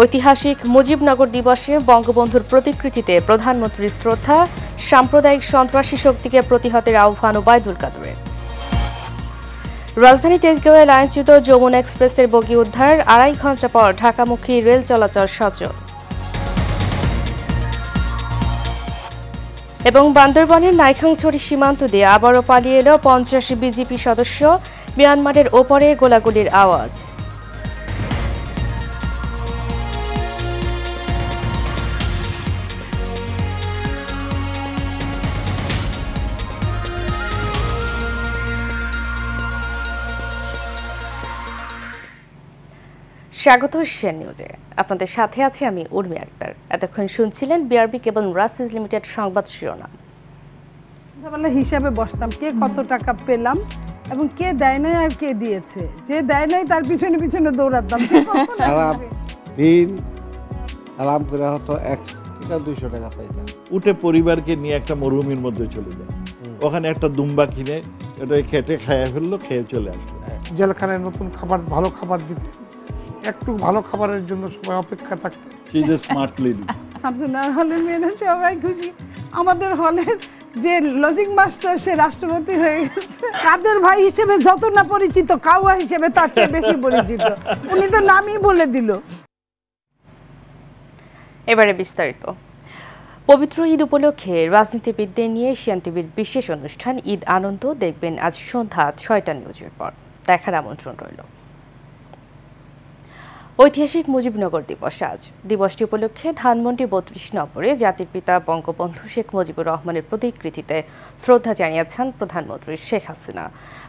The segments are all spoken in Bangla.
ঐতিহাসিক মুজিবনগর দিবসে বঙ্গবন্ধুর প্রতিকৃতিতে প্রধানমন্ত্রীর শ্রদ্ধা, সাম্প্রদায়িক সন্ত্রাসী শক্তিকে প্রতিহতের আহ্বান ওবায়দুল কাদেরের। রাজধানী তেজগাঁওয়ে লাইনচ্যুত যমুনা এক্সপ্রেসের বগি উদ্ধার, ২.৫ ঘণ্টা পর ঢাকামুখী রেল চলাচল সচল। এবং বান্দরবানের নাইখাংছড়ি সীমান্ত দিয়ে আবারও পালিয়ে এল ৫০ বিজিপি সদস্য, মিয়ানমারের ওপরে গোলাগুলির আওয়াজ। স্বাগত এশিয়ান নিউজে, আপনাদের সাথে আছি আমি উর্মি আক্তার। এতক্ষণ শুনছিলেন বিআরবি কেবল রাসিস লিমিটেড সংবাদ শিরোনাম। হিসাবে বসতাম কে কত টাকা পেলাম এবং কে দেয় নাই আর কে দিয়েছে, যে দেয় নাই তার পিছনে পিছনে দৌড়াতাম। সারা দিন সালাম করে হতো 100-200 টাকা পাইতাম। উঠে পরিবারকে নিয়ে একটা মরুভূমির মধ্যে চলে যায়, ওখানে একটা দুম্বা কিনে এটা খেটে খাইয়া ফেললো, খেয়ে চলে আসলো। জেলখানায় নতুন খাবার, ভালো খাবার দিতে, একটু ভালো খাবারের জন্য সবাই অপেক্ষা থাকতে। Smart lady. শামসুন্নাহার হলের মেয়েরা সবাই খুশি। আমাদের হলের যে লজিং মাস্টার সে রাষ্ট্রপতি হয়ে গেছে। কাদের ভাই হিসেবে যত না পরিচিত, কাউয়া হিসেবে তার চেয়ে বেশি পরিচিত। উনি তো নামই বলে দিল। এবারে বিস্তারিত। পবিত্র ঈদ উপলক্ষে রাজনীতিবিদদের নিয়ে এশিয়ান টিভির বিশেষ অনুষ্ঠান ঈদ আনন্দ দেখবেন আজ সন্ধ্যা ৬টা নিউজের পর। দেখার আমন্ত্রণ রইল। ঐতিহাসিক মুজিবনগর দিবস আজ। দিবসটি উপলক্ষে ধানমন্ডি ৩২ নম্বরে জাতির পিতা বঙ্গবন্ধু শেখ মুজিবুর রহমানের প্রতিকৃতিতে শ্রদ্ধা জানিয়েছেন প্রধানমন্ত্রী শেখ হাসিনা।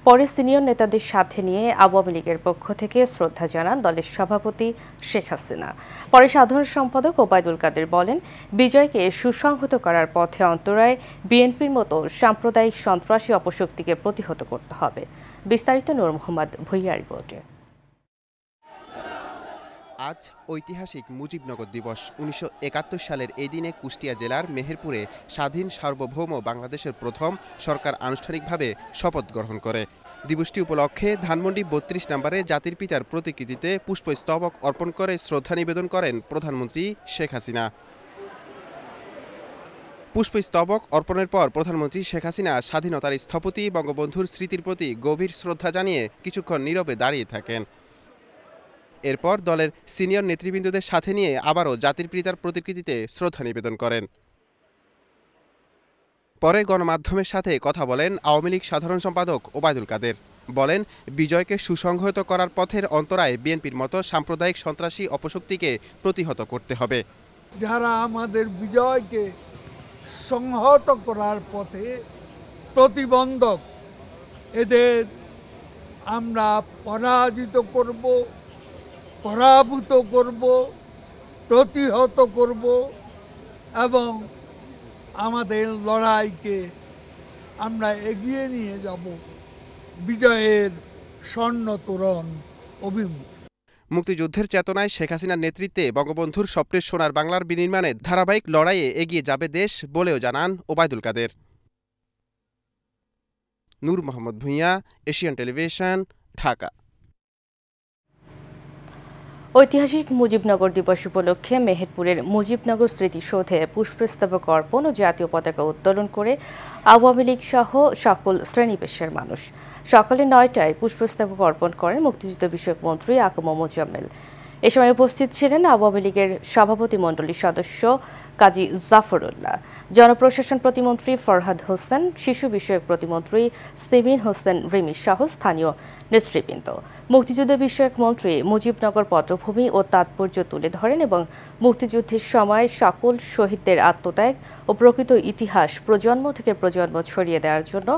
পরে সিনিয়র নেতাদের সাথে নিয়ে আওয়ামী লীগের পক্ষ থেকে শ্রদ্ধা জানান দলের সভাপতি শেখ হাসিনা। পরে সাধারণ সম্পাদক ওবায়দুল কাদের বলেন, বিজয়কে সুসংহত করার পথে অন্তরায় বিএনপির মতো সাম্প্রদায়িক সন্ত্রাসী অপশক্তিকে প্রতিহত করতে হবে। বিস্তারিত নূর মোহাম্মদ ভুইয়ার রিপোর্টে। আজ ঐতিহাসিক মুজিবনগর দিবস। ১৯৭১ সালের এই দিনে কুষ্টিয়া জেলার মেহেরপুরে স্বাধীন সার্বভৌম বাংলাদেশের প্রথম সরকার আনুষ্ঠানিকভাবে শপথ গ্রহণ করে। দিবসটি উপলক্ষে ধানমন্ডি ৩২ নম্বরে জাতির পিতার প্রতিকৃতিতে পুষ্পস্তবক অর্পণ করে শ্রদ্ধা নিবেদন করেন প্রধানমন্ত্রী শেখ হাসিনা। পুষ্পস্তবক অর্পণের পর প্রধানমন্ত্রী শেখ হাসিনা স্বাধীনতার স্থপতি বঙ্গবন্ধুর স্মৃতির প্রতি গভীর শ্রদ্ধা জানিয়ে কিছুক্ষণ নীরবে দাঁড়িয়ে থাকেন। এরপর দলের সিনিয়র নেতৃবৃন্দদের সাথে নিয়ে আবারও জাতির পিতার প্রতিকৃতিতে শ্রদ্ধা নিবেদন করেন। পরে গণমাধ্যমের সাথে কথা বলেন আওয়ামী লীগ সাধারণ সম্পাদক ওবায়দুল কাদের। বলেন, বিজয়কে সুসংহত করার পথের অন্তরায় বিএনপির মতো সাম্প্রদায়িক সন্ত্রাসী অপশক্তিকে প্রতিহত করতে হবে। যারা আমাদের বিজয়কে সংহত করার পথে প্রতিবন্ধক, এদের আমরা পরাজিত করব, পরাভূত করব, প্রতিহত করব এবং আমাদের লড়াইকে আমরা এগিয়ে নিয়ে যাব বিজয়ের স্বর্ণ তোরণ অভিমুখে। মুক্তিযুদ্ধের চেতনায় শেখ হাসিনার নেতৃত্বে বঙ্গবন্ধুর স্বপ্নের সোনার বাংলার বিনির্মাণে ধারাবাহিক লড়াইয়ে এগিয়ে যাবে দেশ বলেও জানান ওবায়দুল কাদের। নূর মোহাম্মদ ভুঁইয়া, এশিয়ান টেলিভিশন, ঢাকা। ঐতিহাসিক মুজিবনগর দিবস উপলক্ষে মেহেরপুরের মুজিবনগর স্মৃতিসৌধে পুষ্পস্তবক অর্পণ ও জাতীয় পতাকা উত্তোলন করে আওয়ামী লীগ সহ সকল শ্রেণী পেশার মানুষ। সকালে ৯টায় পুষ্পস্তবক অর্পণ করেন মুক্তিযুদ্ধ বিষয়ক মন্ত্রী আকম মোজাম্মেল। এ সময় উপস্থিত ছিলেন আওয়ামী লীগের সভাপতি মণ্ডলীর সদস্য কাজী জাফরুল্লাহ, জনপ্রশাসন প্রতিমন্ত্রী ফরহাদ হোসেন, শিশু বিষয়ক প্রতিমন্ত্রী সিমিন হোসেন রিমি সহ স্থানীয় নেতৃবৃন্দ। মুক্তিযুদ্ধ বিষয়ক মন্ত্রী মুজিবনগর পটভূমি ও তাৎপর্য তুলে ধরেন এবং মুক্তিযুদ্ধের সময় সকল শহীদদের আত্মত্যাগ ও প্রকৃত ইতিহাস প্রজন্ম থেকে প্রজন্ম ছড়িয়ে দেওয়ার জন্য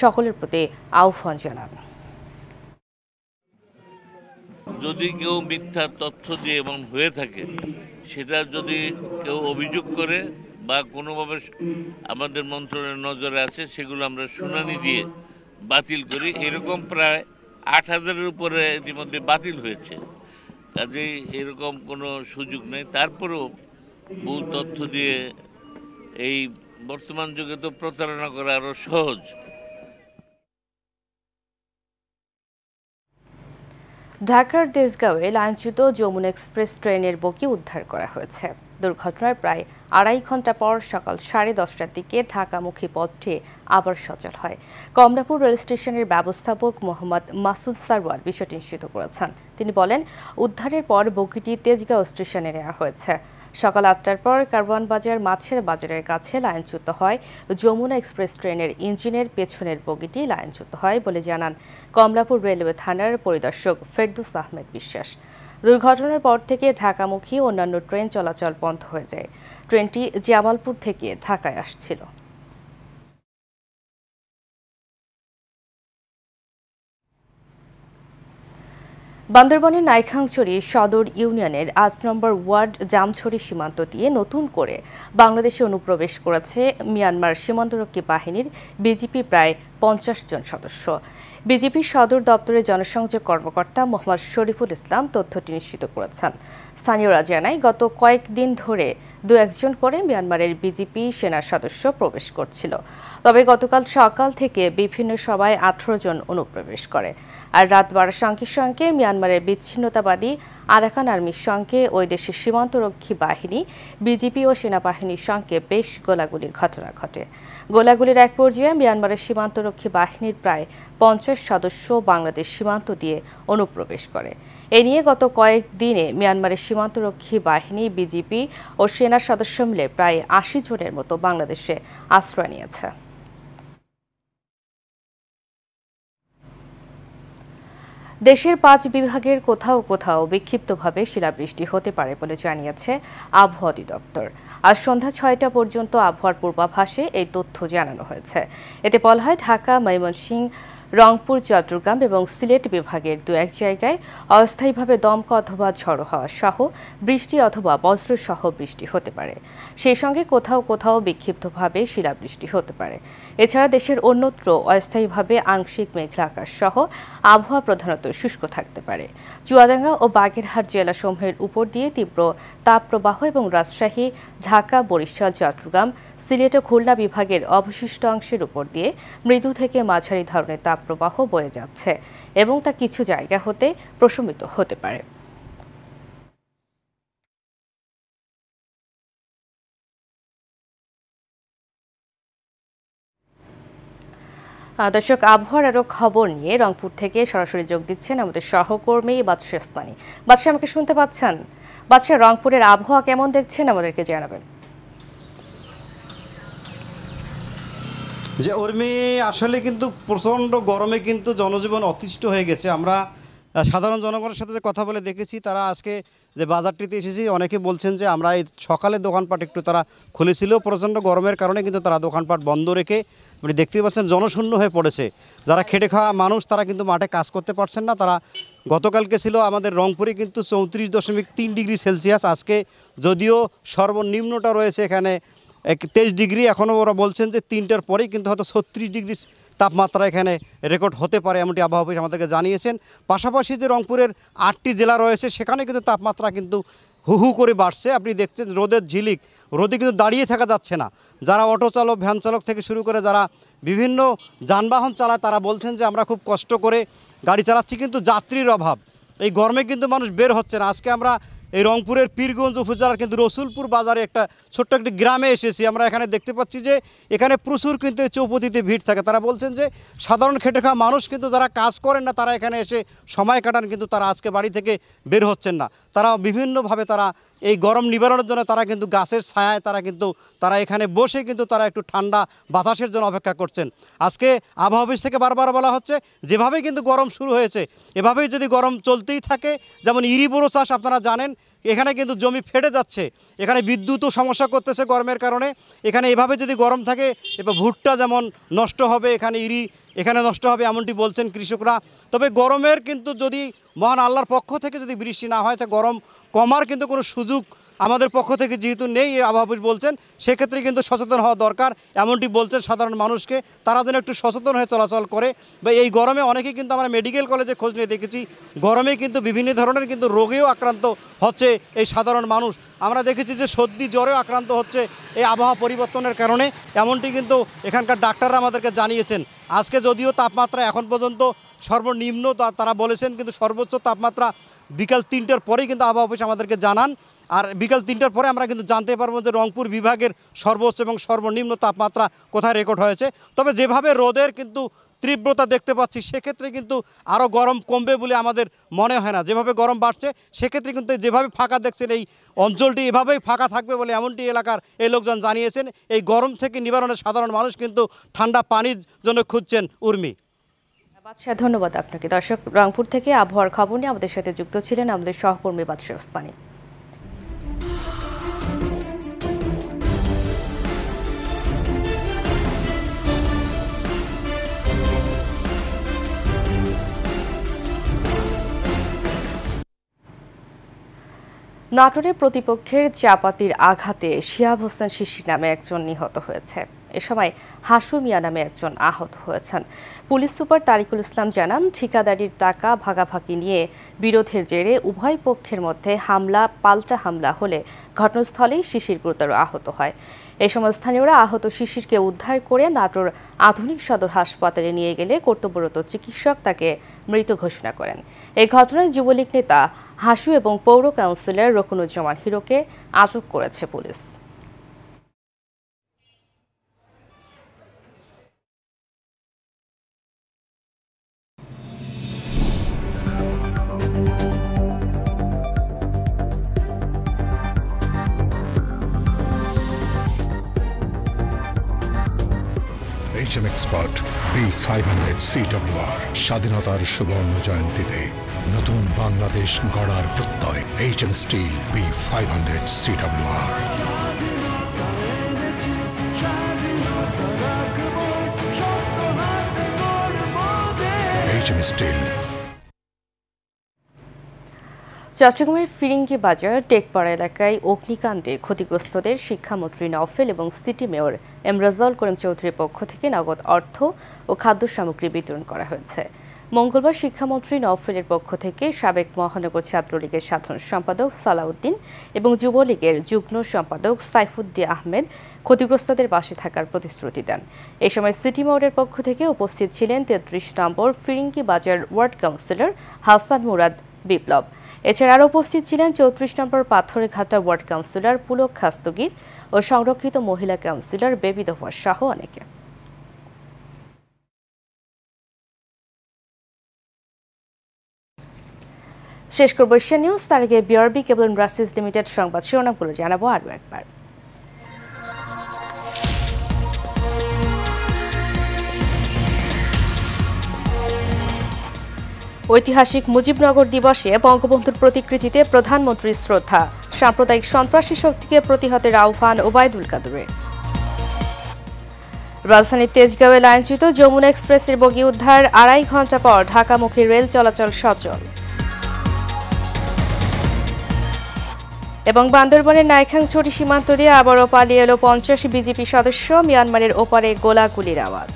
সকলের প্রতি আহ্বান জানান। যদি কেউ মিথ্যা তথ্য দিয়ে এমন হয়ে থাকে, সেটা যদি কেউ অভিযোগ করে বা কোনোভাবে আমাদের মন্ত্রণের নজরে আছে, সেগুলো আমরা শুনানি দিয়ে বাতিল করি। এরকম প্রায় ৮,০০০-এর উপরে ইতিমধ্যে বাতিল হয়েছে। কাজেই এরকম কোনো সুযোগ নেই। তারপরেও ভুল তথ্য দিয়ে এই বর্তমান যুগে তো প্রতারণা করা আরও সহজ। ঢাকার দেশগাঁওয়ে লাইনচ্যুত যমুনা এক্সপ্রেস ট্রেনের বগি উদ্ধার করা হয়েছে। দুর্ঘটনার প্রায় 2.5 ঘন্টা পর সকাল 10:30টার দিকে ঢাকামুখী পথটি আবার সচল হয়। কমলাপুর রেল স্টেশনের ব্যবস্থাপক মোহাম্মদ মাসুদ সারওয়ার বিষয়টি নিশ্চিত করেছেন। তিনি বলেন, উদ্ধারের পর বগিটি তেজগাঁও স্টেশনে নেওয়া হয়েছে। সকাল 8টার পর কারওয়ান বাজার মাছের বাজারের কাছে লাইনচ্যুত হয় যমুনা এক্সপ্রেস ট্রেনের ইঞ্জিনের পেছনের বগিটি লাইনচ্যুত হয় বলে জানান কমলাপুর রেলওয়ে থানার পরিদর্শক ফেরদৌস আহমেদ বিশ্বাস। দুর্ঘটনার পর থেকে ঢাকামুখী অন্যান্য ট্রেন চলাচল বন্ধ হয়ে যায়। ট্রেনটি জামালপুর থেকে ঢাকায় আসছিল। বান্দরবানের নাইখাংছড়ি সদর ইউনিয়নের 8 নম্বর ওয়ার্ড জামছড়ি সীমান্ত দিয়ে নতুন করে বাংলাদেশে অনুপ্রবেশ করেছে মিয়ানমার সীমান্তরক্ষী বাহিনীর বিজিপি প্রায় 50 জন সদস্য। বিজিপি সদর দপ্তরের জনসংযোগ কর্মকর্তা মোহাম্মদ শরীফুল ইসলাম তথ্যটি নিশ্চিত করেছেন। স্থানীয়রা জানায়, গত কয়েকদিন ধরে 2-1 করে মিয়ানমারের বিজিপি সেনা সদস্য প্রবেশ করছিল। তবে গতকাল সকাল থেকে বিভিন্ন সভায় 18 জন অনুপ্রবেশ করে। আর রাত বাড়ার সঙ্গে সঙ্গে মিয়ানমারের বিচ্ছিন্নতাবাদী আরাকান আর্মির সঙ্গে ওই দেশের সীমান্তরক্ষী বাহিনী, বিজিপি ও সেনাবাহিনীর সঙ্গে বেশ গোলাগুলির ঘটনা ঘটে। গোলাগুলির এক পর্যায়ে মিয়ানমারের সীমান্তরক্ষী বাহিনীর প্রায় 50 সদস্য বাংলাদেশ সীমান্ত দিয়ে অনুপ্রবেশ করে। এ নিয়ে গত কয়েকদিনে মিয়ানমারের সীমান্তরক্ষী বাহিনী, বিজিপি ও সেনা সদস্য মিলে প্রায় 80 জনের মতো বাংলাদেশে আশ্রয় নিয়েছে। দেশের 5 বিভাগের কোথাও কোথাও বিক্ষিপ্তভাবে শিলাবৃষ্টি হতে পারে বলে জানিয়েছে আবহাওয়া অধিদপ্তর। আজ সন্ধ্যা 6টা পর্যন্ত আবহাওয়ার পূর্বাভাসে এই তথ্য জানানো হয়েছে। এতে বলা হয়, ঢাকা, ময়মনসিংহ, রংপুর, চট্টগ্রাম এবং সিলেট বিভাগের 2-1 জায়গায় অস্থায়ীভাবে দমকা অথবা ঝড়ো হাওয়া সহ বৃষ্টি অথবা বজ্রসহ বৃষ্টি হতে পারে। সেই সঙ্গে কোথাও কোথাও বিক্ষিপ্তভাবে শিলাবৃষ্টি হতে পারে। এছাড়া দেশের অন্যত্র অস্থায়ীভাবে আংশিক মেঘলা আকাশ সহ আবহাওয়া প্রধানত শুষ্ক থাকতে পারে। চুয়াডাঙ্গা ও বাগেরহাট জেলাসমূহের উপর দিয়ে তীব্র তাপপ্রবাহ এবং রাজশাহী, ঢাকা, বরিশাল, চট্টগ্রাম, সিলেট ও খুলনা বিভাগের অবশিষ্ট অংশের উপর দিয়ে মৃদু থেকে মাঝারি ধরনের তাপপ্রবাহ বয়ে যাচ্ছে এবং তা কিছু জায়গা হতে প্রশমিত হতে পারে। দর্শক, আবহাওয়ার আরো খবর নিয়ে রংপুর থেকে সরাসরি যোগ দিচ্ছেন আমাদের সহকর্মী বাদশা ইসলামী। বাদশা, আমাকে শুনতে পাচ্ছেন? বাদশা, রংপুরের আবহাওয়া কেমন দেখছেন আমাদেরকে জানাবেন। যে উর্মি, আসলে কিন্তু প্রচণ্ড গরমে কিন্তু জনজীবন অতিষ্ঠ হয়ে গেছে। আমরা সাধারণ জনগণের সাথে যে কথা বলে দেখেছি, তারা আজকে যে বাজারটিতে এসেছি, অনেকে বলছেন যে আমরা এই সকালে দোকানপাট একটু তারা খুলেছিল, প্রচণ্ড গরমের কারণে কিন্তু তারা দোকানপাট বন্ধ রেখে আপনি দেখতে পাচ্ছেন জনশূন্য হয়ে পড়েছে। যারা খেটে খাওয়া মানুষ তারা কিন্তু মাঠে কাজ করতে পারছেন না। তারা গতকালকে ছিল আমাদের রংপুরে কিন্তু 34.3 ডিগ্রি সেলসিয়াস। আজকে যদিও সর্বনিম্নটা রয়েছে এখানে 23 ডিগ্রি, এখনও ওরা বলছেন যে 3টার পরেই কিন্তু হয়তো 36 ডিগ্রি তাপমাত্রা এখানে রেকর্ড হতে পারে, এমনটি আবহাওয়া অফিস আমাদেরকে জানিয়েছেন। পাশাপাশি যে রংপুরের 8টি জেলা রয়েছে সেখানে কিন্তু তাপমাত্রা কিন্তু হু হু করে বাড়ছে। আপনি দেখছেন রোদের ঝিলিক, রোদে কিন্তু দাঁড়িয়ে থাকা যাচ্ছে না। যারা অটো চালক, ভ্যান চালক থেকে শুরু করে যারা বিভিন্ন যানবাহন চালায় তারা বলছেন যে আমরা খুব কষ্ট করে গাড়ি চালাচ্ছি, কিন্তু যাত্রীর অভাব। এই গরমে কিন্তু মানুষ বের হচ্ছে না। আজকে আমরা এই রংপুরের পীরগঞ্জ উপজেলার কিন্তু রসুলপুর বাজারে একটা ছোট্ট একটি গ্রামে এসেছি। আমরা এখানে দেখতে পাচ্ছি যে এখানে প্রচুর কিন্তু চৌপতিতে ভিড় থাকে। তারা বলছেন যে সাধারণ খেটে খাওয়া মানুষ কিন্তু যারা কাজ করেন না তারা এখানে এসে সময় কাটান, কিন্তু তারা আজকে বাড়ি থেকে বের হচ্ছেন না। তারা বিভিন্নভাবে তারা এই গরম নিবারণের জন্য তারা কিন্তু গাছের ছায়ায় তারা এখানে বসে কিন্তু তারা একটু ঠান্ডা বাতাসের জন্য অপেক্ষা করছেন। আজকে আবহাওয়া অফিস থেকে বারবার বলা হচ্ছে যেভাবেই কিন্তু গরম শুরু হয়েছে এভাবেই যদি গরম চলতেই থাকে, যেমন ইরিবোরো চাষ আপনারা জানেন, এখানে কিন্তু জমি ফেটে যাচ্ছে, এখানে বিদ্যুৎও সমস্যা করতেছে গরমের কারণে। এখানে এভাবে যদি গরম থাকে এবার ভুট্টা যেমন নষ্ট হবে, এখানে নষ্ট হবে এমনটি বলছেন কৃষকরা। তবে গরমের কিন্তু যদি মহান আল্লাহর পক্ষ থেকে যদি বৃষ্টি না হয় তা গরম কমার কিন্তু কোনো সুযোগ আমাদের পক্ষ থেকে যেহেতু নেই, আবহাওয়া অফিস বলছেন, সেক্ষেত্রে কিন্তু সচেতন হওয়া দরকার এমনটি বলছেন সাধারণ মানুষকে। তারা যেন একটু সচেতন হয়ে চলাচল করে। বা এই গরমে অনেকেই কিন্তু আমরা মেডিকেল কলেজে খোঁজ নিয়ে দেখেছি গরমে কিন্তু বিভিন্ন ধরনের কিন্তু রোগেও আক্রান্ত হচ্ছে এই সাধারণ মানুষ। আমরা দেখেছি যে সর্দি জ্বরেও আক্রান্ত হচ্ছে এই আবহাওয়া পরিবর্তনের কারণে, এমনটি কিন্তু এখানকার ডাক্তাররা আমাদেরকে জানিয়েছেন। আজকে যদিও তাপমাত্রা এখন পর্যন্ত সর্বনিম্ন তারা বলেছেন, কিন্তু সর্বোচ্চ তাপমাত্রা বিকাল 3টার পরেই কিন্তু আবহাওয়া অফিস আমাদেরকে জানান। আর বিকাল 3টার পরে আমরা কিন্তু জানতে পারবো যে রংপুর বিভাগের সর্বোচ্চ এবং সর্বনিম্ন তাপমাত্রা কোথায় রেকর্ড হয়েছে। তবে যেভাবে রোদের কিন্তু তীব্রতা দেখতে পাচ্ছি, সেক্ষেত্রে কিন্তু আরও গরম কমবে বলে আমাদের মনে হয় না। যেভাবে গরম বাড়ছে সেক্ষেত্রে কিন্তু যেভাবে ফাঁকা দেখছেন এই অঞ্চলটি এভাবেই ফাঁকা থাকবে বলে এমনটি এলাকার এই লোকজন জানিয়েছেন। এই গরম থেকে নিবারণে সাধারণ মানুষ কিন্তু ঠান্ডা পানির জন্য খুঁজছেন। উর্মি, বাদশাহ, ধন্যবাদ আপনাকে। দর্শক, রংপুর থেকে আবহাওয়ার খবর নিয়ে আমাদের সাথে যুক্ত ছিলেন আমাদের সহকর্মী বাদশাহ ওসমানী। নাটোরে প্রতিপক্ষের চাপাতির আঘাতে শিহাব হোসেন শিশির নামে একজন নিহত হয়েছে। এ সময় হাসু মিয়া নামে একজন আহত হয়েছেন। পুলিশ সুপার তারিকুল ইসলাম জানান, ঠিকাদারির টাকা ভাগাভাগি নিয়ে বিরোধের জেরে উভয় পক্ষের মধ্যে পাল্টা হামলা হলে ঘটনাস্থলেই শিশির গুরুতর আহত হয়। এই সময় স্থানীয়রা আহত শিশিরকে উদ্ধার করে নাটোর আধুনিক সদর হাসপাতালে নিয়ে গেলে কর্তব্যরত চিকিৎসক তাকে মৃত ঘোষণা করেন। এই ঘটনায় যুবলীগ নেতা হাসু এবং পৌর কাউন্সিলর রকুনুজ্জামান হিরোকে আটক করেছে police. HM Expert B500 CWR স্বাধীনতার সুবর্ণ জয়ন্তীতে নতুন বাংলাদেশ গড়ার প্রত্যয়। HM Steel B500 CWR। HM Steel। চট্টগ্রামের ফিরিঙ্গি বাজার টেকপাড়া এলাকায় অগ্নিকাণ্ডে ক্ষতিগ্রস্তদের শিক্ষামন্ত্রী নওফেল এবং সিটি মেয়র এম রাজাউল করিম চৌধুরীর পক্ষ থেকে নগদ অর্থ ও খাদ্য সামগ্রী বিতরণ করা হয়েছে। মঙ্গলবার শিক্ষামন্ত্রী নওফেলের পক্ষ থেকে সাবেক মহানগর ছাত্রলীগের সাধারণ সম্পাদক সালাউদ্দিন এবং যুবলীগের যুগ্ম সম্পাদক সাইফুদ্দিন আহমেদ ক্ষতিগ্রস্তদের পাশে থাকার প্রতিশ্রুতি দেন। এই সময় সিটি মেয়রের পক্ষ থেকে উপস্থিত ছিলেন 33 নম্বর ফিরিঙ্গি বাজার ওয়ার্ড কাউন্সিলর হাসান মুরাদ বিপ্লব। এছাড়া আরও উপস্থিত ছিলেন 34 নম্বর পাথরঘাটা ওয়ার্ড কাউন্সিলর পুলক খাস্তগির ও সংরক্ষিত মহিলা কাউন্সিলর বেবি দোফার সহ অনেকে। শেষ করব এশিয়া নিউজ। তার আগে বিআরবি কেবল ইন্ডাস্ট্রিজ লিমিটেড সংবাদ শিরোনামগুলো জানাবো আরও একবার। ঐতিহাসিক মুজিবনগর দিবসে বঙ্গবন্ধুর প্রতিকৃতিতে প্রধানমন্ত্রীর শ্রদ্ধা। সাম্প্রদায়িক সন্ত্রাসী শক্তিকে প্রতিহতের আহ্বান ওবায়দুল কাদেরের। রাজধানীর তেজগাঁওয়ে লাইনচ্যুত যমুনা এক্সপ্রেসের বগি উদ্ধার, 2.5 ঘণ্টা পর ঢাকামুখী রেল চলাচল সচল। এবং বান্দরবানের নাইখাংছড়ি সীমান্ত দিয়ে আবারও পালিয়ে এলো 50 বিজেপি সদস্য, মিয়ানমারের ওপারে গোলাগুলির আওয়াজ।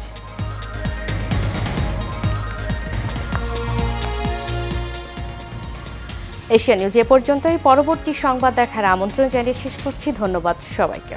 এশিয়া নিউজ এ পর্যন্তই। পরবর্তী সংবাদ দেখার আমন্ত্রণ জানিয়ে শেষ করছি। ধন্যবাদ সবাইকে।